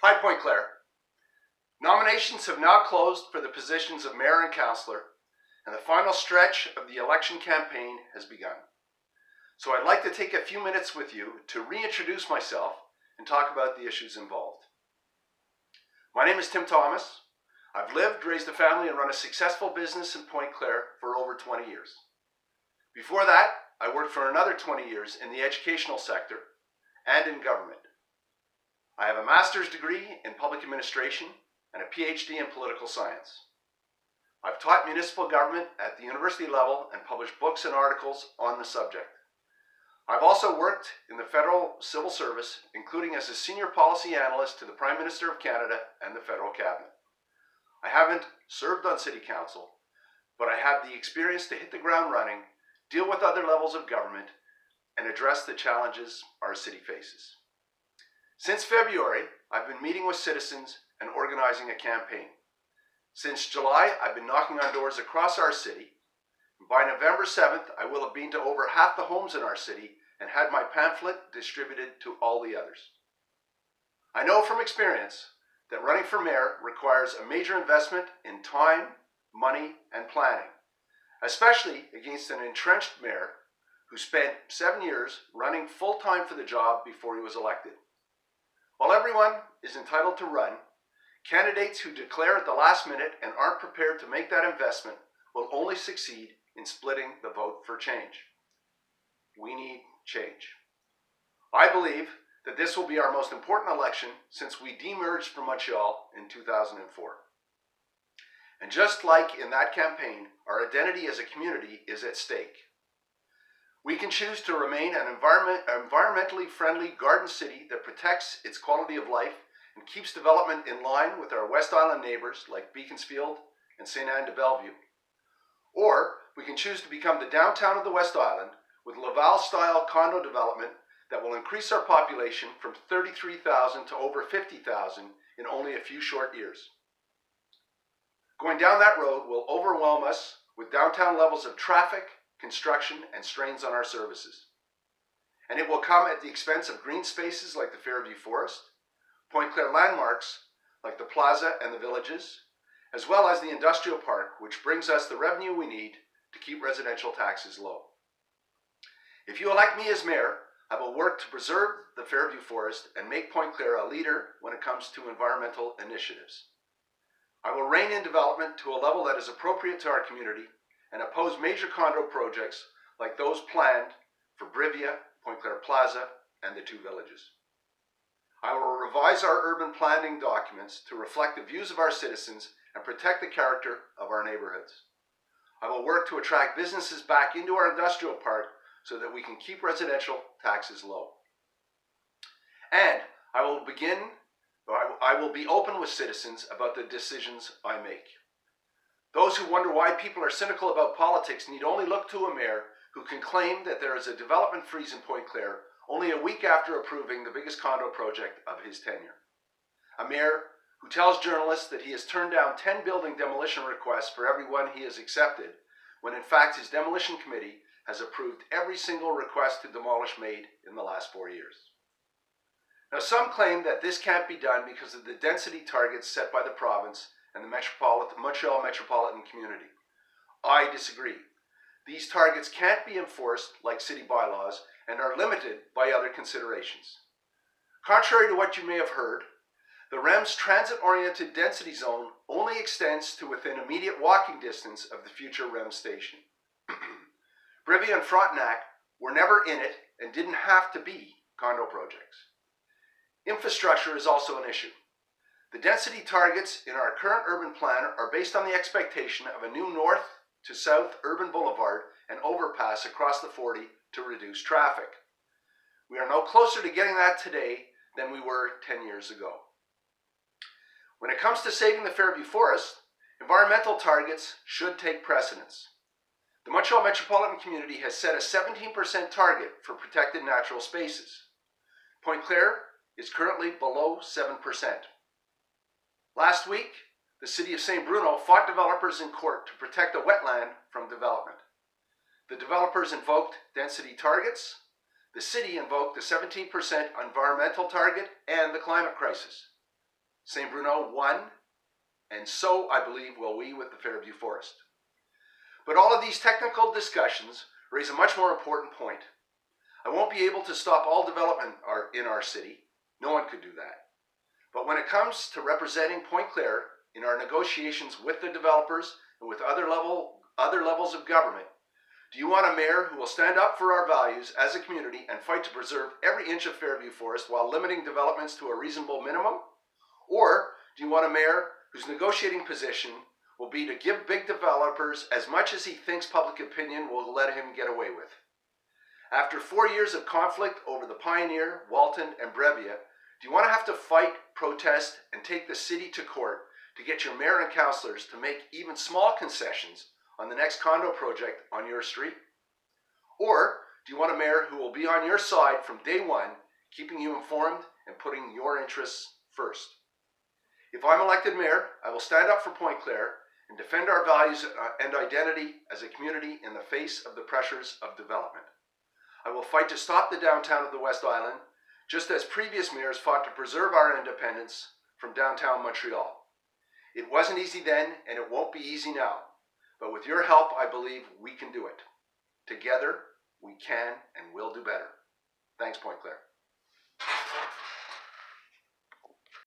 Hi, Pointe-Claire. Nominations have now closed for the positions of mayor and councillor, and the final stretch of the election campaign has begun. So I'd like to take a few minutes with you to reintroduce myself and talk about the issues involved. My name is Tim Thomas. I've lived, raised a family, and run a successful business in Pointe-Claire for over 20 years. Before that, I worked for another 20 years in the educational sector and in government. I have a master's degree in public administration and a PhD in political science. I've taught municipal government at the university level and published books and articles on the subject. I've also worked in the federal civil service, including as a senior policy analyst to the Prime Minister of Canada and the federal cabinet. I haven't served on city council, but I have the experience to hit the ground running, deal with other levels of government, and address the challenges our city faces. Since February, I've been meeting with citizens and organizing a campaign. Since July, I've been knocking on doors across our city. By November 7th, I will have been to over half the homes in our city and had my pamphlet distributed to all the others. I know from experience that running for mayor requires a major investment in time, money, and planning, especially against an entrenched mayor who spent 7 years running full-time for the job before he was elected. While everyone is entitled to run, candidates who declare at the last minute and aren't prepared to make that investment will only succeed in splitting the vote for change. We need change. I believe that this will be our most important election since we demerged from Montreal in 2004. And just like in that campaign, our identity as a community is at stake. We can choose to remain an environmentally friendly garden city that protects its quality of life and keeps development in line with our West Island neighbors like Beaconsfield and St. Anne de Bellevue. Or we can choose to become the downtown of the West Island with Laval-style condo development that will increase our population from 33,000 to over 50,000 in only a few short years. Going down that road will overwhelm us with downtown levels of traffic, construction, and strains on our services. And it will come at the expense of green spaces like the Fairview Forest, Pointe-Claire landmarks like the Plaza and the Villages, as well as the industrial park, which brings us the revenue we need to keep residential taxes low. If you elect me as mayor, I will work to preserve the Fairview Forest and make Pointe-Claire a leader when it comes to environmental initiatives. I will rein in development to a level that is appropriate to our community and oppose major condo projects like those planned for Brivia, Pointe-Claire Plaza, and the two villages. I will revise our urban planning documents to reflect the views of our citizens and protect the character of our neighborhoods. I will work to attract businesses back into our industrial park so that we can keep residential taxes low. And I will be open with citizens about the decisions I make. Those who wonder why people are cynical about politics need only look to a mayor who can claim that there is a development freeze in Pointe-Claire only a week after approving the biggest condo project of his tenure. A mayor who tells journalists that he has turned down 10 building demolition requests for every one he has accepted, when in fact his demolition committee has approved every single request to demolish made in the last 4 years. Now, some claim that this can't be done because of the density targets set by the province and the Montreal metropolitan community. I disagree. These targets can't be enforced like city bylaws and are limited by other considerations. Contrary to what you may have heard, the REM's transit-oriented density zone only extends to within immediate walking distance of the future REM station. Brivia and Frontenac were never in it and didn't have to be condo projects. Infrastructure is also an issue. The density targets in our current urban plan are based on the expectation of a new north to south urban boulevard and overpass across the 40 to reduce traffic. We are no closer to getting that today than we were 10 years ago. When it comes to saving the Fairview Forest, environmental targets should take precedence. The Montreal metropolitan community has set a 17% target for protected natural spaces. Pointe-Claire is currently below 7%. Last week, the city of St. Bruno fought developers in court to protect a wetland from development. The developers invoked density targets, the city invoked the 17% environmental target, and the climate crisis. St. Bruno won, and so I believe will we with the Fairview Forest. But all of these technical discussions raise a much more important point. I won't be able to stop all development in our city. No one could do that. But when it comes to representing Pointe-Claire in our negotiations with the developers and with other levels of government, do you want a mayor who will stand up for our values as a community and fight to preserve every inch of Fairview Forest while limiting developments to a reasonable minimum? Or do you want a mayor whose negotiating position will be to give big developers as much as he thinks public opinion will let him get away with? After 4 years of conflict over the Pioneer, Walton, and Brevia, do you want to have to fight, protest, and take the city to court to get your mayor and councillors to make even small concessions on the next condo project on your street? Or do you want a mayor who will be on your side from day one, keeping you informed and putting your interests first? If I'm elected mayor, I will stand up for Pointe-Claire and defend our values and identity as a community in the face of the pressures of development. I will fight to stop the downtown of the West Island, just as previous mayors fought to preserve our independence from downtown Montreal. It wasn't easy then, and it won't be easy now. But with your help, I believe we can do it. Together, we can and will do better. Thanks, Pointe-Claire.